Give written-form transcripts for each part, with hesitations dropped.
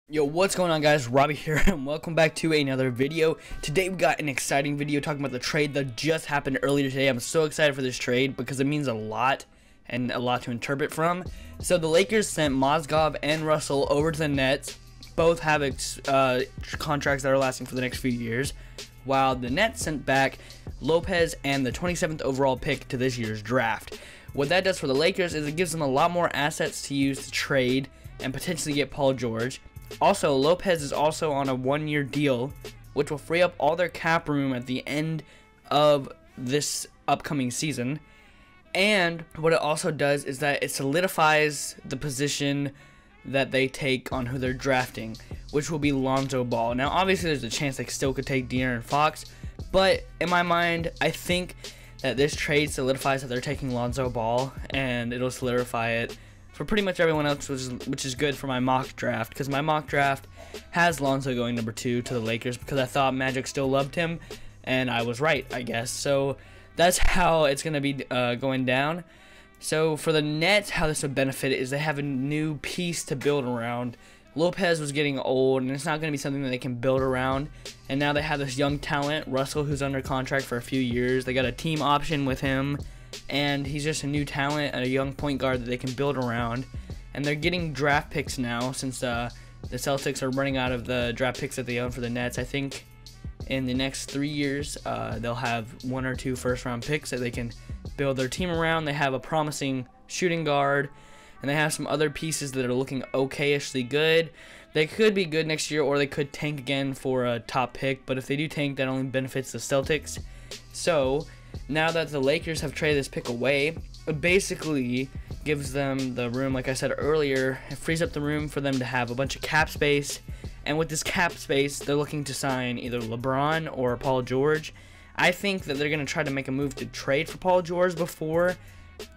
Yo, what's going on, guys? Robbie here, and welcome back to another video. Today we got an exciting video talking about the trade that just happened earlier today. I'm so excited for this trade because it means a lot and a lot to interpret from. So the Lakers sent Mozgov and Russell over to the Nets. Both have contracts that are lasting for the next few years, while the Nets sent back Lopez and the 27th overall pick to this year's draft. What that does for the Lakers is it gives them a lot more assets to use to trade and potentially get Paul George. Also, Lopez is also on a one-year deal, which will free up all their cap room at the end of this upcoming season. And what it also does is that it solidifies the position that they take on who they're drafting, which will be Lonzo Ball. Now, obviously, there's a chance they still could take De'Aaron Fox, but in my mind, I think that this trade solidifies that they're taking Lonzo Ball, and it'll solidify it for pretty much everyone else, which is good for my mock draft, because my mock draft has Lonzo going number 2 to the Lakers because I thought Magic still loved him, and I was right, I guess. So that's how it's going to be going down. So for the Nets, how this would benefit is they have a new piece to build around. Lopez was getting old, and it's not going to be something that they can build around. And now they have this young talent, Russell, who's under contract for a few years. They got a team option with him, and he's just a new talent and a young point guard that they can build around. And they're getting draft picks now since the Celtics are running out of the draft picks that they own for the Nets. I think in the next 3 years, they'll have 1 or 2 first-round picks that they can build their team around. They have a promising shooting guard, and they have some other pieces that are looking okay-ishly good. They could be good next year, or they could tank again for a top pick, but if they do tank, that only benefits the Celtics. So now that the Lakers have traded this pick away, it basically gives them the room, like I said earlier. It frees up the room for them to have a bunch of cap space, and with this cap space, they're looking to sign either LeBron or Paul George. I think that they're going to try to make a move to trade for Paul George before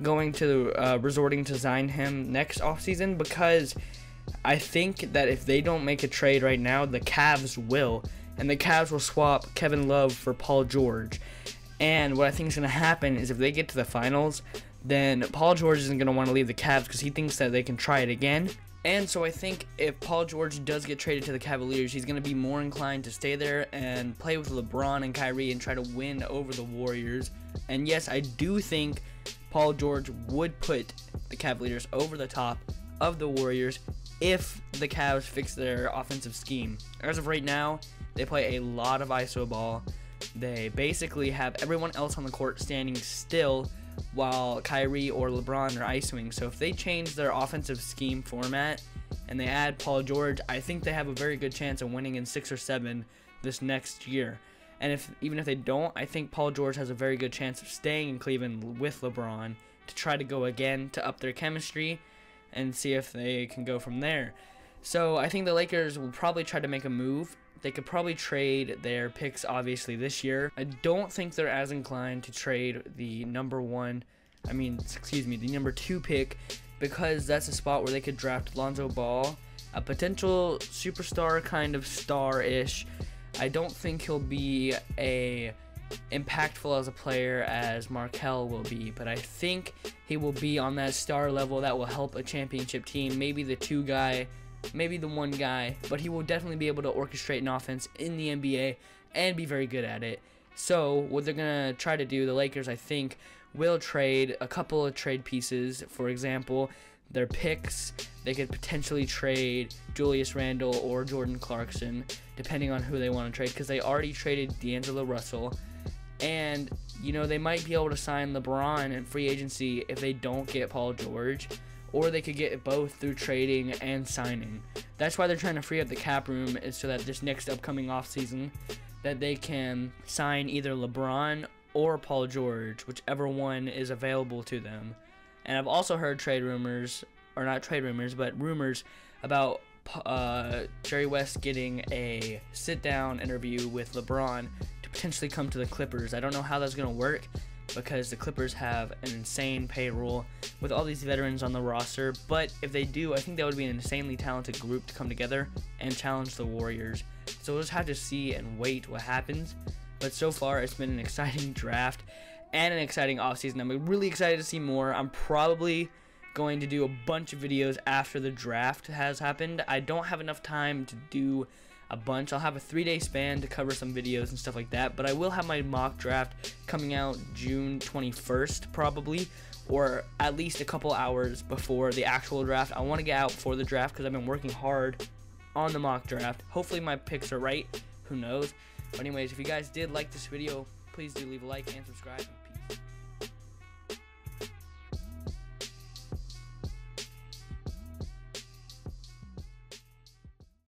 going to resorting to sign him next offseason, because I think that if they don't make a trade right now, the Cavs will, and the Cavs will swap Kevin Love for Paul George. And what I think is going to happen is if they get to the finals, then Paul George isn't going to want to leave the Cavs because he thinks that they can try it again. And so I think if Paul George does get traded to the Cavaliers, he's going to be more inclined to stay there and play with LeBron and Kyrie and try to win over the Warriors. And yes, I do think Paul George would put the Cavaliers over the top of the Warriors if the Cavs fix their offensive scheme. As of right now, they play a lot of iso ball. They basically have everyone else on the court standing still while Kyrie or LeBron are isoing. So if they change their offensive scheme format and they add Paul George, I think they have a very good chance of winning in 6 or 7 this next year. And even if they don't, I think Paul George has a very good chance of staying in Cleveland with LeBron to try to go again to up their chemistry and see if they can go from there. So I think the Lakers will probably try to make a move. They could probably trade their picks, obviously, this year. I don't think they're as inclined to trade the number 2 pick, because that's a spot where they could draft Lonzo Ball, a potential superstar, kind of star-ish. I don't think he'll be impactful as a player as Markelle will be, but I think he will be on that star level that will help a championship team, maybe the 2 guy, maybe the 1 guy, but he will definitely be able to orchestrate an offense in the NBA and be very good at it. So what they're going to try to do, the Lakers, I think, will trade a couple of trade pieces. For example, their picks. They could potentially trade Julius Randle or Jordan Clarkson, depending on who they want to trade, because they already traded D'Angelo Russell. And, you know, they might be able to sign LeBron in free agency if they don't get Paul George, or they could get both through trading and signing. That's why they're trying to free up the cap room, is so that this next upcoming offseason that they can sign either LeBron or Paul George, whichever one is available to them. And I've also heard rumors about Jerry West getting a sit-down interview with LeBron to potentially come to the Clippers. I don't know how that's going to work, because the Clippers have an insane payroll with all these veterans on the roster. But if they do, I think that would be an insanely talented group to come together and challenge the Warriors. So we'll just have to see and wait what happens. But so far, it's been an exciting draft and an exciting offseason. I'm really excited to see more. I'm probably going to do a bunch of videos after the draft has happened. I don't have enough time to do a bunch. I'll have a 3-day span to cover some videos and stuff like that, but I will have my mock draft coming out June 21st probably, or at least a couple hours before the actual draft. I want to get out for the draft because I've been working hard on the mock draft. Hopefully my picks are right, who knows. But anyways, if you guys did like this video, please do leave a like and subscribe.